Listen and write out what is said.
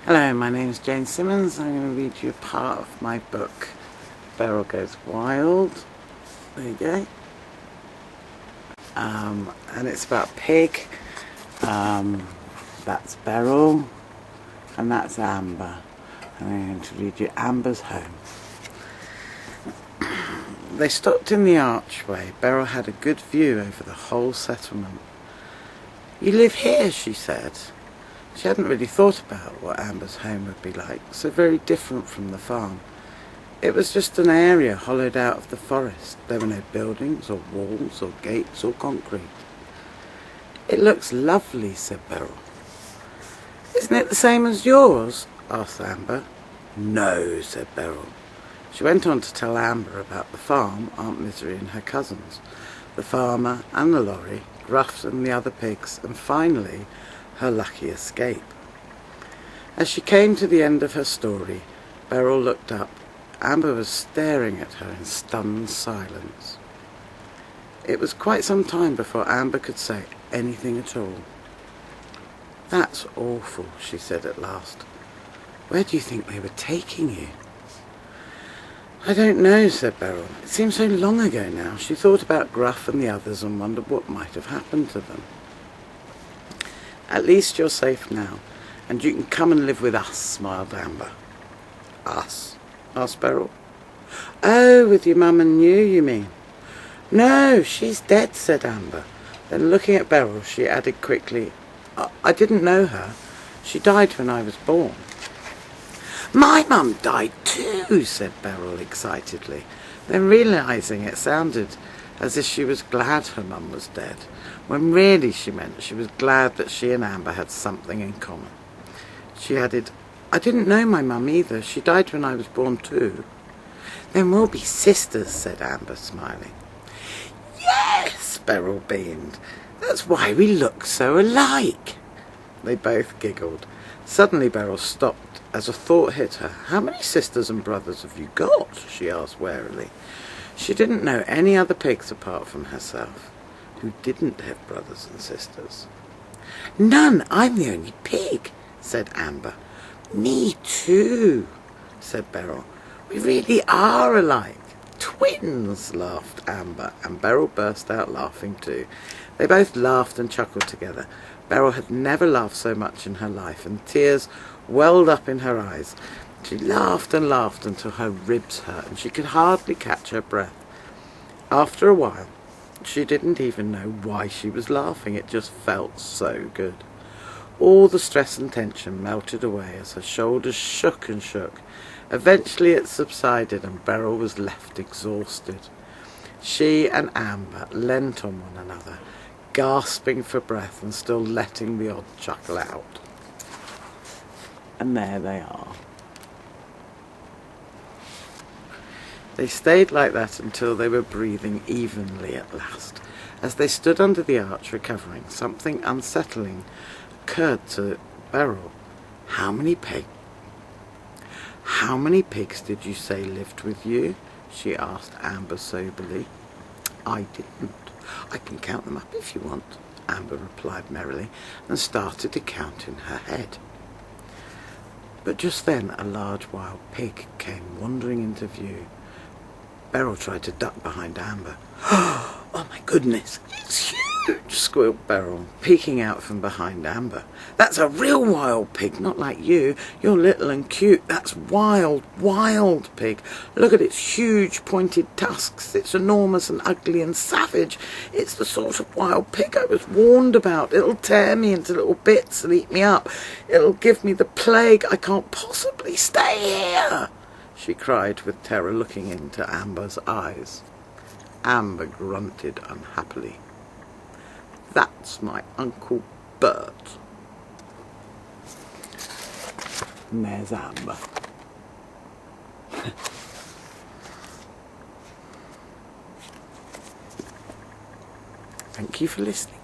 Hello, my name is Jane Simmons. I'm going to read you a part of my book, Beryl Goes Wild. There you go. And it's about a pig. That's Beryl, and that's Amber. And I'm going to read you Amber's home. They stopped in the archway. Beryl had a good view over the whole settlement. "You live here," she said. She hadn't really thought about what Amber's home would be like, so very different from the farm. It was just an area hollowed out of the forest. There were no buildings or walls or gates or concrete. "It looks lovely," said Beryl. "Isn't it the same as yours?" asked Amber. "No," said Beryl. She went on to tell Amber about the farm, Aunt Misery and her cousins, the farmer and the lorry, Gruff and the other pigs, and finally her lucky escape. As she came to the end of her story, Beryl looked up. Amber was staring at her in stunned silence. It was quite some time before Amber could say anything at all. "That's awful," she said at last. "Where do you think they were taking you?" "I don't know," said Beryl. It seemed so long ago now. She thought about Gruff and the others and wondered what might have happened to them. "At least you're safe now, and you can come and live with us," smiled Amber. "Us?" asked Beryl. "Oh, with your mum and you mean?" "No, she's dead," said Amber. Then looking at Beryl, she added quickly, I didn't know her. She died when I was born." "My mum died too," said Beryl excitedly. Then realising it sounded as if she was glad her mum was dead, when really she meant she was glad that she and Amber had something in common. She added, "I didn't know my mum either. She died when I was born too." "Then we'll be sisters," said Amber, smiling. "Yes," Beryl beamed. "That's why we look so alike." They both giggled. Suddenly Beryl stopped as a thought hit her. "How many sisters and brothers have you got?" she asked warily. She didn't know any other pigs apart from herself who didn't have brothers and sisters. "None. I'm the only pig," said Amber. "Me too," said Beryl. "We really are alike. Twins," laughed Amber, and Beryl burst out laughing too. They both laughed and chuckled together. Beryl had never laughed so much in her life, and tears welled up in her eyes. She laughed and laughed until her ribs hurt, and she could hardly catch her breath. After a while, she didn't even know why she was laughing. It just felt so good. All the stress and tension melted away as her shoulders shook and shook. Eventually it subsided and Beryl was left exhausted. She and Amber leant on one another, gasping for breath and still letting the odd chuckle out. And there they are. They stayed like that until they were breathing evenly at last. As they stood under the arch recovering, something unsettling occurred to Beryl. How many pigs did you say lived with you?" she asked Amber soberly. "I didn't. I can count them up if you want," Amber replied merrily, and started to count in her head. But just then a large wild pig came wandering into view. Beryl tried to duck behind Amber. "Oh my goodness, it's huge!" squealed Beryl, peeking out from behind Amber. "That's a real wild pig, not like you. You're little and cute. That's wild pig. Look at its huge pointed tusks. It's enormous and ugly and savage. It's the sort of wild pig I was warned about. It'll tear me into little bits and eat me up. It'll give me the plague. I can't possibly stay here," she cried with terror, looking into Amber's eyes. Amber grunted unhappily. "That's my Uncle Bert." And there's Amber. Thank you for listening.